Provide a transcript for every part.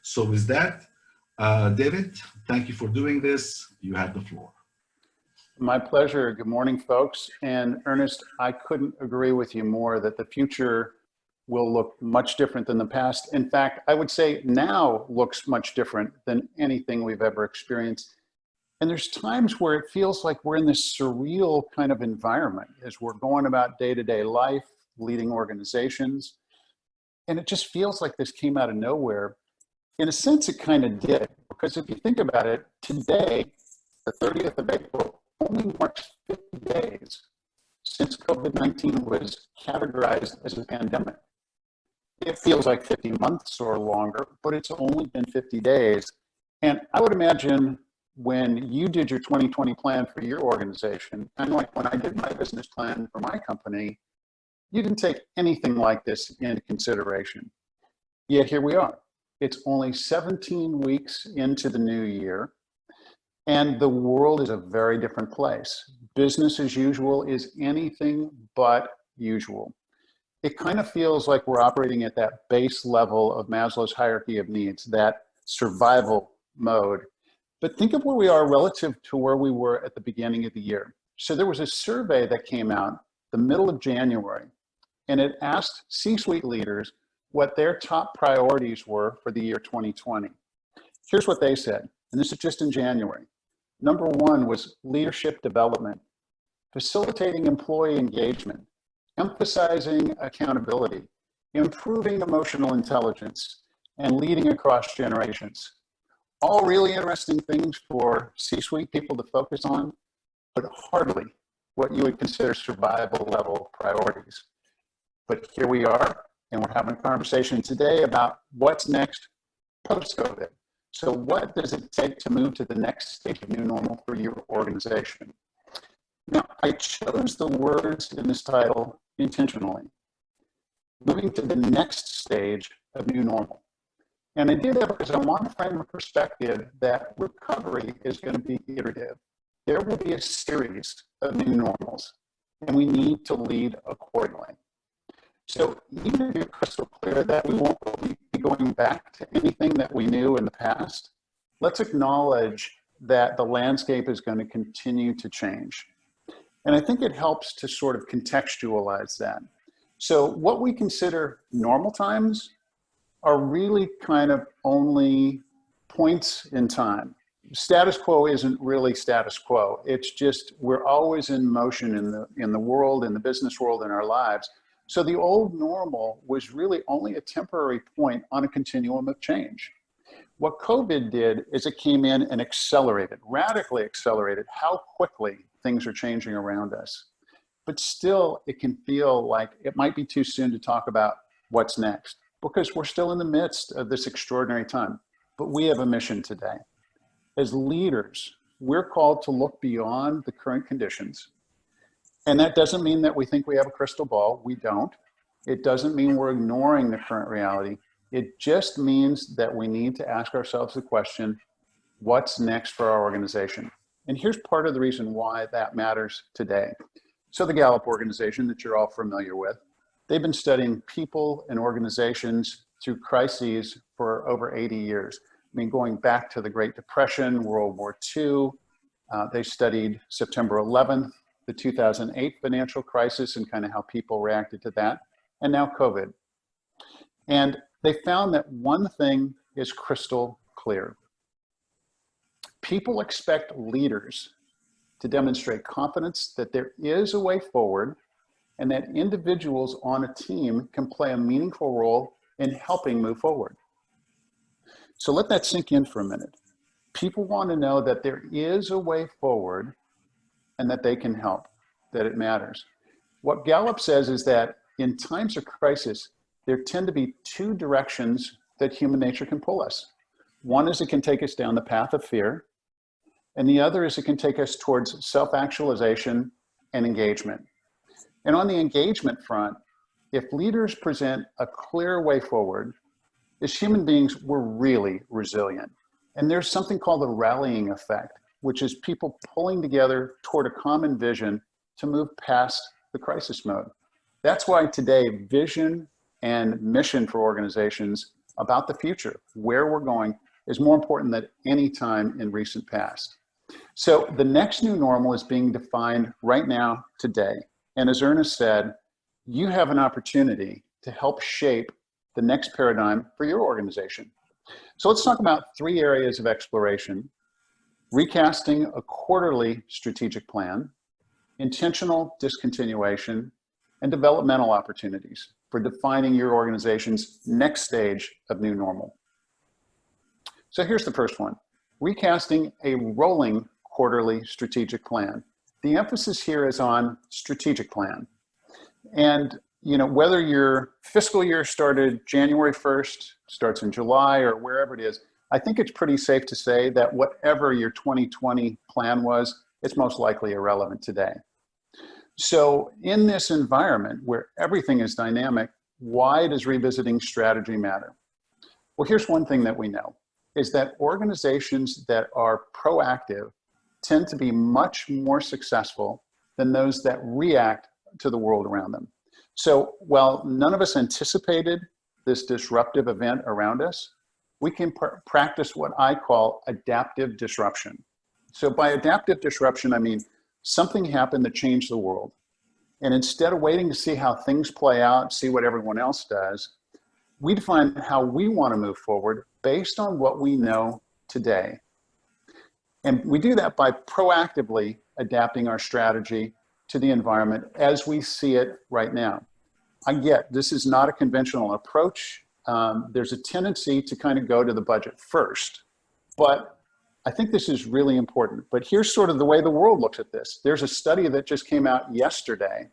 So with that, David, thank you for doing this. You have the floor. My pleasure. Good morning, folks. And Ernest, I couldn't agree with you more that the future will look much different than the past. In fact, I would say now looks much different than anything we've ever experienced. And there's times where it feels like we're in this surreal kind of environment as we're going about day-to-day life, leading organizations. And it just feels like this came out of nowhere. In a sense, it kind of did, because if you think about it, today, the 30th of April, only marks 50 days since COVID-19 was categorized as a pandemic. It feels like 50 months or longer, but it's only been 50 days. And I would imagine when you did your 2020 plan for your organization, kind of like when I did my business plan for my company, you didn't take anything like this into consideration. Yet here we are. It's only 17 weeks into the new year, and the world is a very different place. Business as usual is anything but usual. It kind of feels like we're operating at that base level of Maslow's hierarchy of needs, that survival mode. But think of where we are relative to where we were at the beginning of the year. So there was a survey that came out the middle of January, and it asked C-suite leaders what their top priorities were for the year 2020. Here's what they said, and this is just in January. Number one was leadership development, facilitating employee engagement, emphasizing accountability, improving emotional intelligence, and leading across generations. All really interesting things for C-suite people to focus on, but hardly what you would consider survival level priorities. But here we are, and we're having a conversation today about what's next post-COVID. So what does it take to move to the next stage of new normal for your organization? Now, I chose the words in this title intentionally. Moving to the next stage of new normal. And I did that because I want to frame a perspective that recovery is going to be iterative. There will be a series of new normals, and we need to lead accordingly. So even if you're crystal clear that we won't be going back to anything that we knew in the past, let's acknowledge that the landscape is going to continue to change. And I think it helps to sort of contextualize that. So what we consider normal times are really kind of only points in time. Status quo isn't really status quo. It's just we're always in motion in the world, in the business world, in our lives. So the old normal was really only a temporary point on a continuum of change. What COVID did is it came in and accelerated, radically accelerated how quickly things are changing around us. But still, it can feel like it might be too soon to talk about what's next, because we're still in the midst of this extraordinary time. But we have a mission today. As leaders, we're called to look beyond the current conditions. And that doesn't mean that we think we have a crystal ball. We don't. It doesn't mean we're ignoring the current reality. It just means that we need to ask ourselves the question, what's next for our organization? And here's part of the reason why that matters today. So the Gallup organization that you're all familiar with, they've been studying people and organizations through crises for over 80 years. I mean, going back to the Great Depression, World War II, they studied September 11th, the 2008 financial crisis and kind of how people reacted to that, and now COVID. And they found that one thing is crystal clear. People expect leaders to demonstrate confidence that there is a way forward and that individuals on a team can play a meaningful role in helping move forward. So let that sink in for a minute. People want to know that there is a way forward and that they can help, that it matters. What Gallup says is that in times of crisis, there tend to be two directions that human nature can pull us. One is it can take us down the path of fear, and the other is it can take us towards self-actualization and engagement. And on the engagement front, if leaders present a clear way forward, as human beings, we're really resilient. And there's something called the rallying effect, which is people pulling together toward a common vision to move past the crisis mode. That's why today vision and mission for organizations about the future, where we're going, is more important than any time in recent past. So the next new normal is being defined right now, today. And as Ernest said, you have an opportunity to help shape the next paradigm for your organization. So let's talk about 3 areas of exploration: recasting a quarterly strategic plan, intentional discontinuation, and developmental opportunities for defining your organization's next stage of new normal. So here's the first one: recasting a rolling quarterly strategic plan. The emphasis here is on strategic plan. And whether your fiscal year started January 1st, starts in July, or wherever it is, I think it's pretty safe to say that whatever your 2020 plan was, it's most likely irrelevant today. So in this environment where everything is dynamic, why does revisiting strategy matter? Well, here's one thing that we know, is that organizations that are proactive tend to be much more successful than those that react to the world around them. So while none of us anticipated this disruptive event around us, we can practice what I call adaptive disruption. So by adaptive disruption, I mean something happened that changed the world. And instead of waiting to see how things play out, see what everyone else does, we define how we want to move forward based on what we know today. And we do that by proactively adapting our strategy to the environment as we see it right now. I get this is not a conventional approach. There's a tendency to kind of go to the budget first, but I think this is really important. But here's sort of the way the world looks at this. There's a study that just came out yesterday.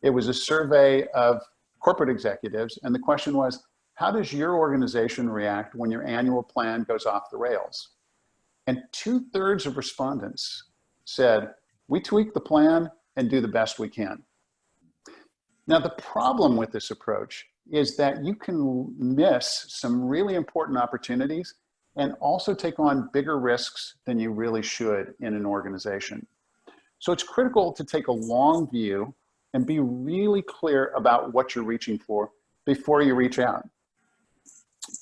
It was a survey of corporate executives, and the question was, how does your organization react when your annual plan goes off the rails? And 2/3 of respondents said, we tweak the plan and do the best we can. Now, the problem with this approach is that you can miss some really important opportunities and also take on bigger risks than you really should in an organization. So it's critical to take a long view and be really clear about what you're reaching for before you reach out.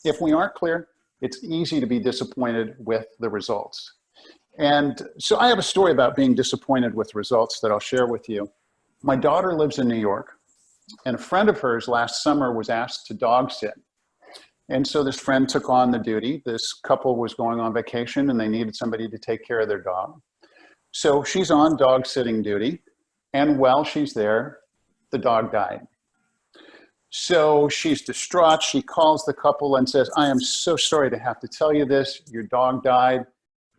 If we aren't clear, it's easy to be disappointed with the results. And so I have a story about being disappointed with results that I'll share with you. My daughter lives in New York, and a friend of hers last summer was asked to dog sit. And so this friend took on the duty. This couple was going on vacation and they needed somebody to take care of their dog. So she's on dog sitting duty, and while she's there, the dog died. So she's distraught. She calls the couple and says, I am so sorry to have to tell you this, your dog died.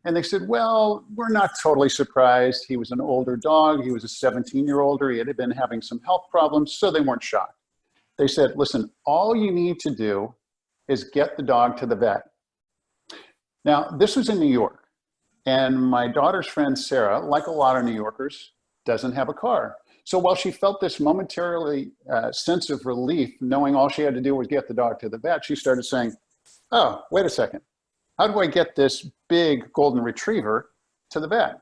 And they said, well, we're not totally surprised. He was an older dog. He was a 17-year-older. He had been having some health problems, so they weren't shocked. They said, listen, all you need to do is get the dog to the vet. Now, this was in New York. And my daughter's friend, Sarah, like a lot of New Yorkers, doesn't have a car. So while she felt this momentarily sense of relief, knowing all she had to do was get the dog to the vet, she started saying, oh, wait a second. How do I get this big golden retriever to the vet?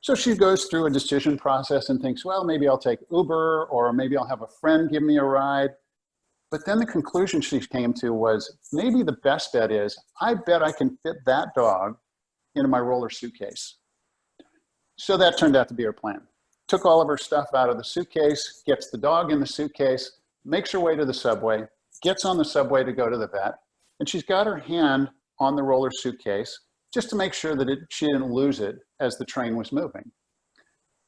So she goes through a decision process and thinks, well, maybe I'll take Uber, or maybe I'll have a friend give me a ride. But then the conclusion she came to was, maybe the best bet is, I bet I can fit that dog into my roller suitcase. So that turned out to be her plan. Took all of her stuff out of the suitcase, gets the dog in the suitcase, makes her way to the subway, gets on the subway to go to the vet, and she's got her hand on the roller suitcase just to make sure that she didn't lose it as the train was moving.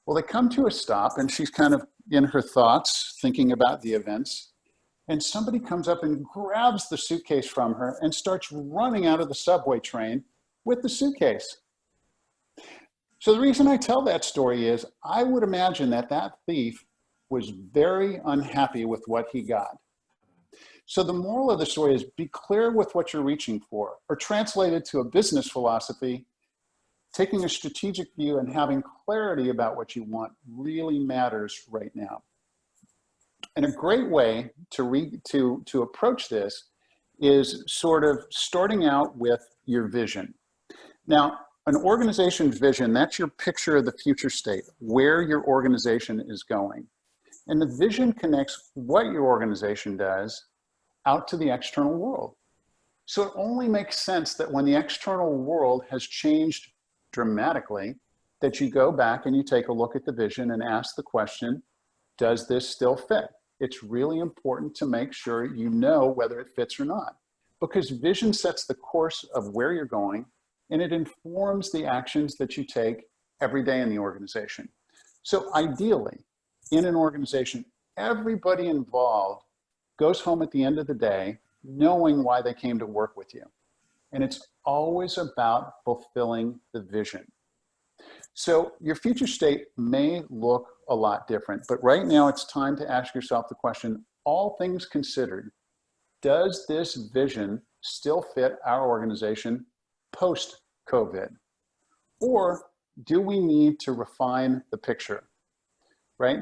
Well, they come to a stop and she's kind of in her thoughts, thinking about the events, and somebody comes up and grabs the suitcase from her and starts running out of the subway train with the suitcase. So the reason I tell that story is I would imagine that that thief was very unhappy with what he got. So the moral of the story is be clear with what you're reaching for, or translated to a business philosophy, taking a strategic view and having clarity about what you want really matters right now. And a great way to approach this is sort of starting out with your vision. Now, an organization's vision, that's your picture of the future state, where your organization is going. And the vision connects what your organization does out to the external world. So it only makes sense that when the external world has changed dramatically, that you go back and you take a look at the vision and ask the question, does this still fit? It's really important to make sure you know whether it fits or not, because vision sets the course of where you're going, and it informs the actions that you take every day in the organization. So ideally, in an organization, everybody involved goes home at the end of the day knowing why they came to work with you. And it's always about fulfilling the vision. So your future state may look a lot different, but right now it's time to ask yourself the question, all things considered, does this vision still fit our organization post-COVID? Or do we need to refine the picture, right?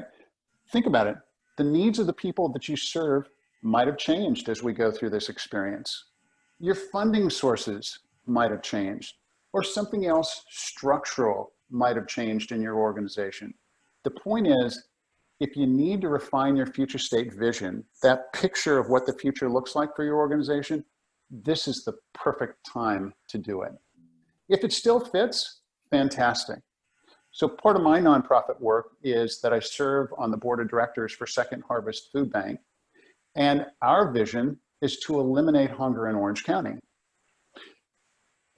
Think about it. The needs of the people that you serve might have changed as we go through this experience. Your funding sources might have changed, or something else structural might have changed in your organization. The point is, if you need to refine your future state vision, that picture of what the future looks like for your organization, this is the perfect time to do it. If it still fits, fantastic. So part of my nonprofit work is that I serve on the board of directors for Second Harvest Food Bank. And our vision is to eliminate hunger in Orange County.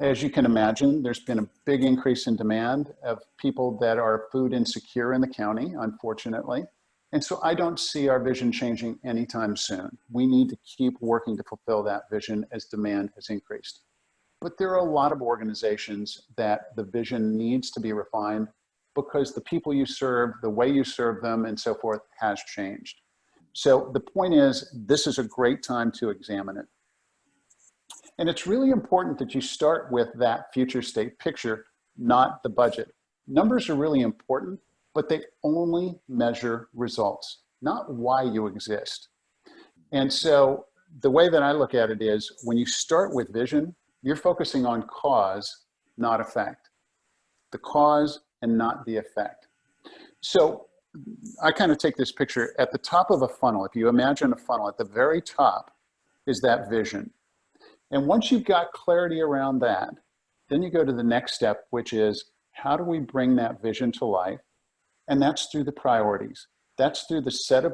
As you can imagine, there's been a big increase in demand of people that are food insecure in the county, unfortunately. And so I don't see our vision changing anytime soon. We need to keep working to fulfill that vision as demand has increased. But there are a lot of organizations that the vision needs to be refined because the people you serve, the way you serve them, and so forth has changed. So the point is, this is a great time to examine it. And it's really important that you start with that future state picture, not the budget. Numbers are really important, but they only measure results, not why you exist. And so the way that I look at it is, when you start with vision, you're focusing on cause, not effect. The cause and not the effect. So I kind of take this picture at the top of a funnel. If you imagine a funnel, at the very top is that vision. And once you've got clarity around that, then you go to the next step, which is, how do we bring that vision to life? And that's through the priorities. That's through the set of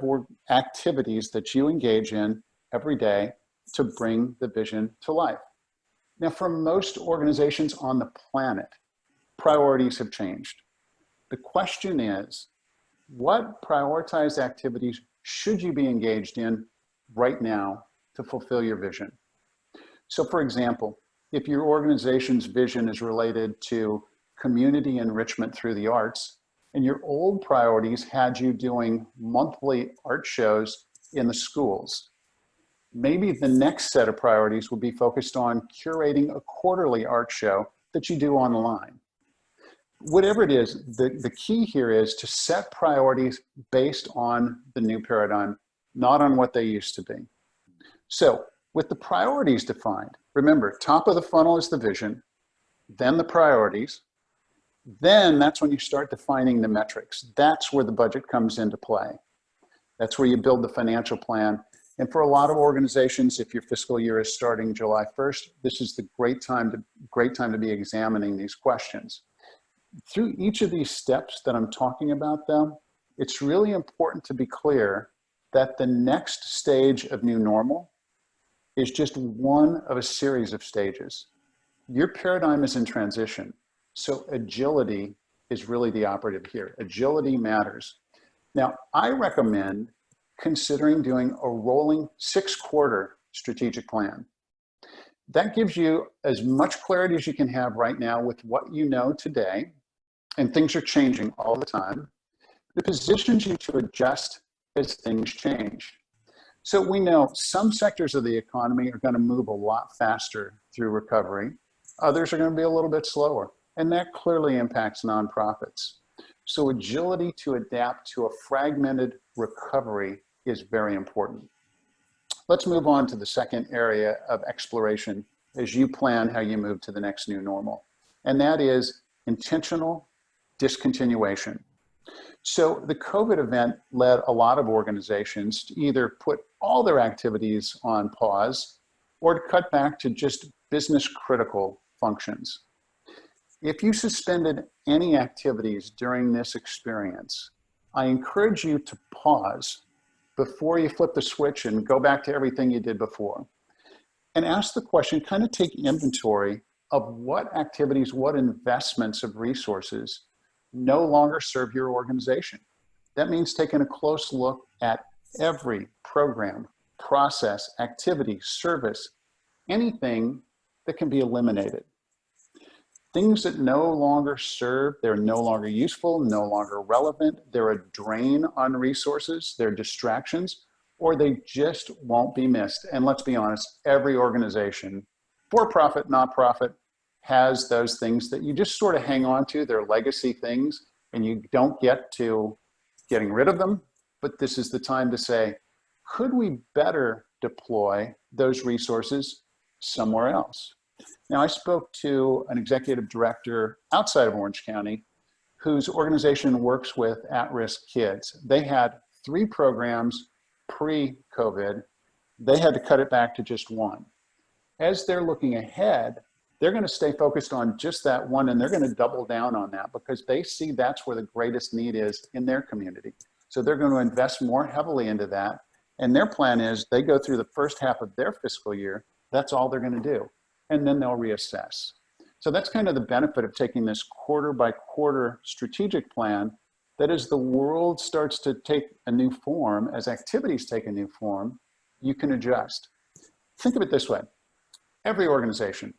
activities that you engage in every day to bring the vision to life. Now, for most organizations on the planet, priorities have changed. The question is, what prioritized activities should you be engaged in right now to fulfill your vision? So for example, if your organization's vision is related to community enrichment through the arts, and your old priorities had you doing monthly art shows in the schools, maybe the next set of priorities will be focused on curating a quarterly art show that you do online. Whatever it is, the key here is to set priorities based on the new paradigm, not on what they used to be. So with the priorities defined, remember, top of the funnel is the vision, then the priorities, then that's when you start defining the metrics. That's where the budget comes into play. That's where you build the financial plan. And for a lot of organizations, if your fiscal year is starting July 1st, this is the great time to be examining these questions. Through each of these steps that I'm talking about, though, it's really important to be clear that the next stage of new normal is just one of a series of stages. Your paradigm is in transition, so agility is really the operative here. Agility matters. Now, I recommend considering doing a rolling 6-quarter strategic plan. That gives you as much clarity as you can have right now with what you know today, and things are changing all the time. It positions you to adjust as things change. So we know some sectors of the economy are going to move a lot faster through recovery. Others are going to be a little bit slower, and that clearly impacts nonprofits. So agility to adapt to a fragmented recovery is very important. Let's move on to the second area of exploration as you plan how you move to the next new normal, and that is intentional discontinuation. So the COVID event led a lot of organizations to either put all their activities on pause or to cut back to just business critical functions. If you suspended any activities during this experience, I encourage you to pause before you flip the switch and go back to everything you did before. And ask the question, kind of take inventory of what activities, what investments of resources no longer serve your organization. That means taking a close look at every program, process, activity, service, anything that can be eliminated. Things that no longer serve, they're no longer useful, no longer relevant, they're a drain on resources, they're distractions, or they just won't be missed. And let's be honest, every organization, for-profit, not-profit, has those things that you just sort of hang on to. They're legacy things, and you don't get to getting rid of them. But this is the time to say, could we better deploy those resources somewhere else? Now, I spoke to an executive director outside of Orange County whose organization works with at-risk kids. They had 3 programs pre-COVID. They had to cut it back to just 1. As they're looking ahead, they're going to stay focused on just that one, and they're going to double down on that because they see that's where the greatest need is in their community. So they're going to invest more heavily into that. And their plan is they go through the first half of their fiscal year. That's all they're going to do. And then they'll reassess. So that's kind of the benefit of taking this quarter by quarter strategic plan, that as the world starts to take a new form, as activities take a new form, you can adjust. Think of it this way. Every organization,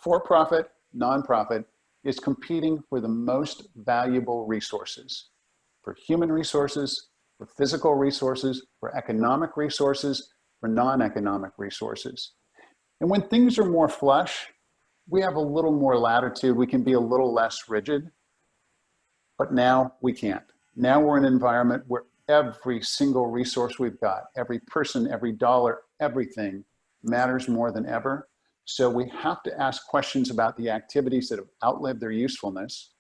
for-profit, nonprofit, is competing for the most valuable resources, for human resources, for physical resources, for economic resources, for non-economic resources. And when things are more flush, we have a little more latitude. We can be a little less rigid, but now we can't. Now we're in an environment where every single resource we've got, every person, every dollar, everything matters more than ever. So we have to ask questions about the activities that have outlived their usefulness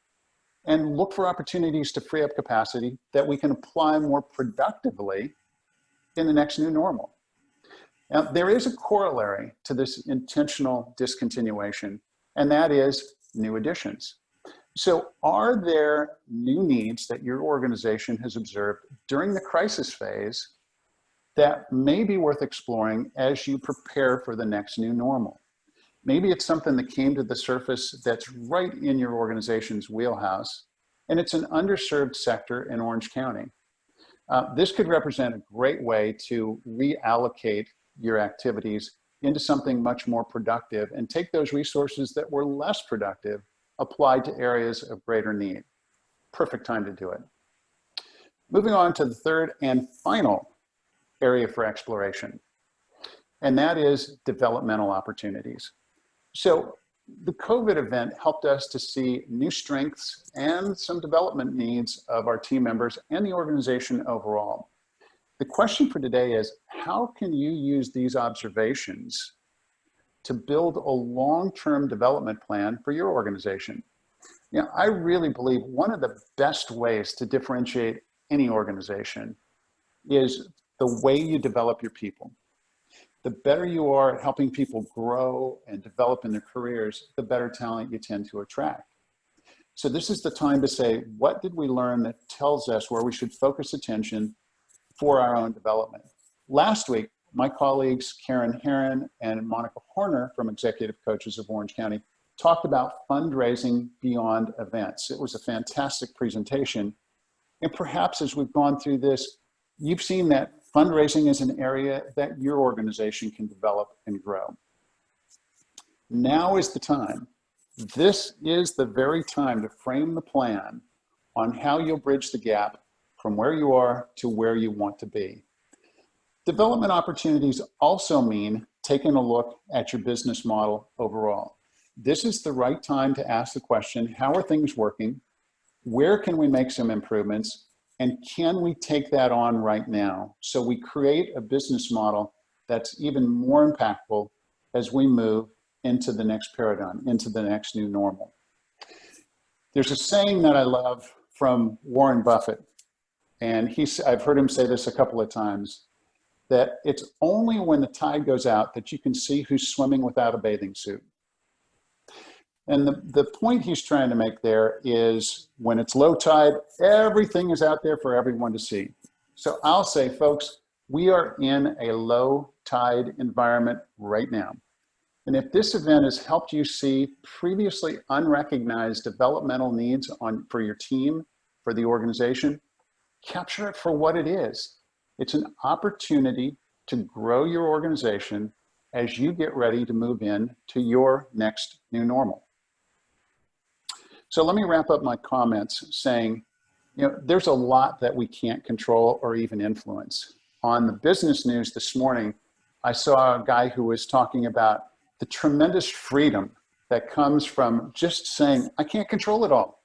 and look for opportunities to free up capacity that we can apply more productively in the next new normal. Now, there is a corollary to this intentional discontinuation, and that is new additions. So are there new needs that your organization has observed during the crisis phase that may be worth exploring as you prepare for the next new normal? Maybe it's something that came to the surface that's right in your organization's wheelhouse, and it's an underserved sector in Orange County. This could represent a great way to reallocate your activities into something much more productive and take those resources that were less productive applied to areas of greater need. Perfect time to do it. Moving on to the third and final area for exploration, and that is developmental opportunities. So the COVID event helped us to see new strengths and some development needs of our team members and the organization overall. The question for today is, how can you use these observations to build a long-term development plan for your organization? Now, I really believe one of the best ways to differentiate any organization is the way you develop your people. The better you are at helping people grow and develop in their careers, the better talent you tend to attract. So this is the time to say, what did we learn that tells us where we should focus attention for our own development? Last week, my colleagues Karen Herron and Monica Horner from Executive Coaches of Orange County talked about fundraising beyond events. It was a fantastic presentation. And perhaps as we've gone through this, you've seen that fundraising is an area that your organization can develop and grow. Now is the time. This is the very time to frame the plan on how you'll bridge the gap from where you are to where you want to be. Development opportunities also mean taking a look at your business model overall. This is the right time to ask the question, how are things working? Where can we make some improvements? And can we take that on right now? So we create a business model that's even more impactful as we move into the next paradigm, into the next new normal. There's a saying that I love from Warren Buffett, and I've heard him say this a couple of times. that it's only when the tide goes out that you can see who's swimming without a bathing suit. And the point he's trying to make there is when it's low tide, everything is out there for everyone to see. So I'll say, folks, we are in a low tide environment right now. And if this event has helped you see previously unrecognized developmental needs for your team, for the organization, capture it for what it is. It's an opportunity to grow your organization as you get ready to move in to your next new normal. So let me wrap up my comments saying, there's a lot that we can't control or even influence. On the business news this morning, I saw a guy who was talking about the tremendous freedom that comes from just saying, I can't control it all.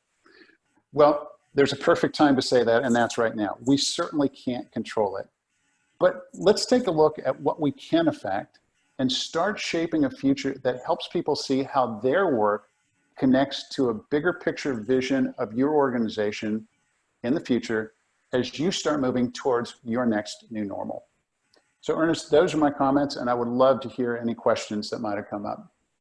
Well, there's a perfect time to say that, and that's right now. We certainly can't control it. But let's take a look at what we can affect and start shaping a future that helps people see how their work connects to a bigger picture vision of your organization in the future as you start moving towards your next new normal. So Ernest, those are my comments, and I would love to hear any questions that might have come up.